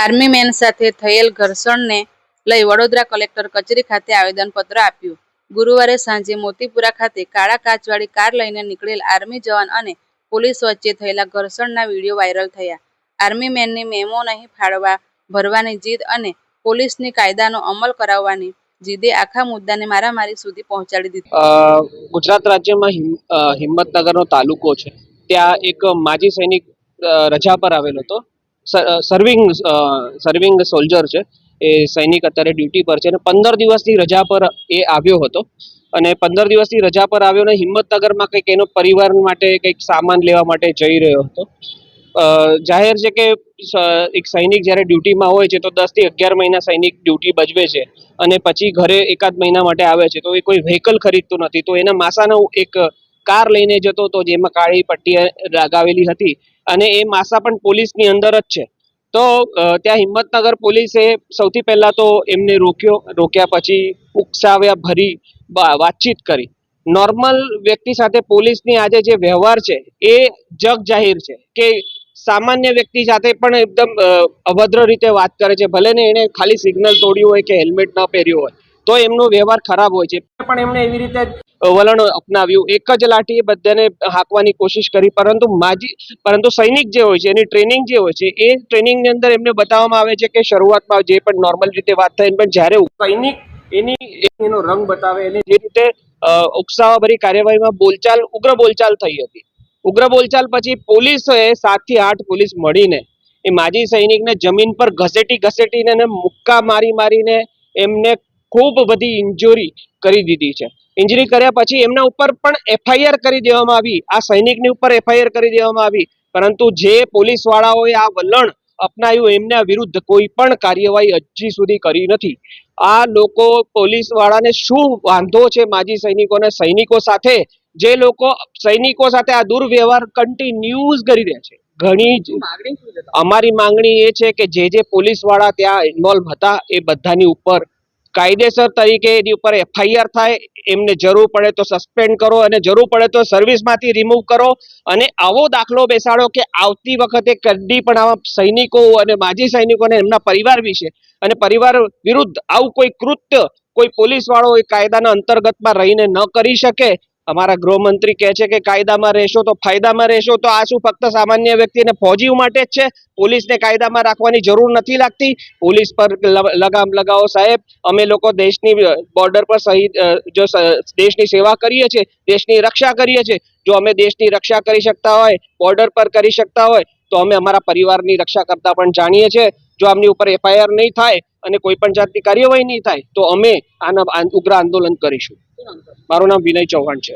Army main સાથે થયેલ ઘર્ષણને લઈ વડોદરા કલેક્ટર કચેરી ખાતે આવેદનપત્ર આપ્યું. ગુરુવારે સાંજે મોતીપુરા ખાતે કાળા કાચવાળી કાર લઈને નીકળેલ આર્મી જવાન અને પોલીસ વચ્ચે થયેલા ઘર્ષણના વિડીયો વાયરલ થયા. આર્મી મેનની મેમો નહીં ફાળવા ભરવાની જીદ અને પોલીસની કાયદાનો અમલ કરાવવાની જીદે આખા મુદ્દાને મારામારી સુધી પહોંચાડી દીધો. ગુજરાત રાજ્યમાં હિંમતનગરનો તાલુકો છે, ત્યાં એક માજી સૈનિક રજા પર આવેલો હતો. સર્વિંગ સોલ્જર છે એ સૈનિક, અત્યારે ડ્યુટી પર છે અને 15 દિવસની રજા પર એ આવ્યો હતો. અને 15 દિવસની રજા પર આવ્યો ને હિંમતનગરમાં કંઈક એનો પરિવાર માટે કંઈક સામાન લેવા માટે જઈ રહ્યો હતો. જાહેર છે કે એક સૈનિક જ્યારે ડ્યુટીમાં હોય છે તો 10 થી 11 મહિના સૈનિક ડ્યુટી ભજવે છે અને પછી ઘરે એકાદ મહિના માટે આવે છે, તો એ કોઈ વ્હીકલ ખરીદતો નથી. તો એના માસાનો એક કાર લઈને જતો હતો જેમાં કાળી પટ્ટી લગાવેલી હતી અને એ માસા પણ પોલીસની અંદર જ છે. તો ત્યાં હિંમતનગર પોલીસે સૌથી પહેલા તો એમને રોક્યા પછી ઉકસાવ્યા ભરી વાતચીત કરી. નોર્મલ વ્યક્તિ સાથે પોલીસની આજે જે વ્યવહાર છે એ જગ જાહેર છે કે સામાન્ય વ્યક્તિ સાથે પણ એકદમ અભદ્ર રીતે વાત કરે છે. ભલે ને એને ખાલી સિગ્નલ તોડ્યું હોય કે હેલ્મેટ ન પહેર્યું હોય તો એમનો વ્યવહાર ખરાબ હોય છે, પણ એમને એવી રીતે વલણ અપનાવ્યું. એક જ લાઠી બધાને હાંકવાની કોશિશ કરી. પરંતુ સૈનિક જે હોય છે એની ટ્રેનિંગ જે હોય છે એ ટ્રેનિંગની અંદર એમને બતાવવામાં આવે છે કે શરૂઆતમાં જે પણ નોર્મલ રીતે વાત થાય, પણ જ્યારે સૈનિક એનો રંગ બતાવે, એને જે રીતે ઉકસાવાભરી કાર્યવાહીમાં ઉગ્ર બોલચાલ થઈ હતી. ઉગ્ર બોલચાલ પછી પોલીસે 7 થી 8 પોલીસ મળીને એ માજી સૈનિકને જમીન પર ઘસેટીને મુક્કા મારીને એમને ખૂબ બધી ઇન્જરી કરી દીધી છે. ઇન્જરી કર્યા પછી એમના ઉપર પણ એફઆઈઆર કરી દેવામાં આવી. આ સૈનિકની ઉપર એફઆઈઆર કરી દેવામાં આવી, પરંતુ જે પોલીસ વાળાઓએ આ વલણ અપનાવ્યું એમના વિરુદ્ધ કોઈ પણ કાર્યવાહી હજી સુધી કરી નથી. આ લોકો પોલીસ વાળાને શું વાંધો છે માજી સૈનિકોને સૈનિકો સાથે, જે લોકો સૈનિકો સાથે આ દુર્વ્યવહાર કન્ટિન્યુઅસ કરી રહ્યા છે. અમારી માંગણી એ છે કે જે પોલીસ વાળા ત્યાં ઇન્વોલ્વ હતા એ બધાની ઉપર કાયદેસર તરીકે એની ઉપર એફઆઈઆર થાય. એમને જરૂર પડે તો સસ્પેન્ડ કરો અને જરૂર પડે તો સર્વિસમાંથી રિમૂવ કરો અને આવો દાખલો બેસાડો કે આવતી વખતે કદી પણ આવા સૈનિકો અને માજી સૈનિકોને એમના પરિવાર વિશે અને પરિવાર વિરુદ્ધ આવું કોઈ કૃત્ય કોઈ પોલીસ વાળો કાયદાના અંતર્ગતમાં રહીને ન કરી શકે. અમારા ગૃહમંત્રી કહે છે કે કાયદામાં રહેશો તો ફાયદામાં રહેશો, તો આ શું ફક્ત સામાન્ય વ્યક્તિને ફોજીઓ માટે જ છે? પોલીસને કાયદામાં રાખવાની જરૂર નથી લાગતી? પોલીસ પર લગામ લગાવો સાહેબ. અમે લોકો દેશની બોર્ડર પર દેશની સેવા કરીએ છીએ, દેશની રક્ષા કરીએ છીએ. જો અમે દેશની રક્ષા કરી શકતા હોય, બોર્ડર પર કરી શકતા હોય, તો અમે અમારા પરિવારની રક્ષા કરતા પણ જાણીએ છીએ. જો આમની ઉપર એફઆઈઆર નહીં થાય અને કોઈ પણ જાતની કાર્યવાહી નહીં થાય તો અમે આના ઉગ્ર આંદોલન કરીશું. મારું નામ વિનય ચૌહાણ છે.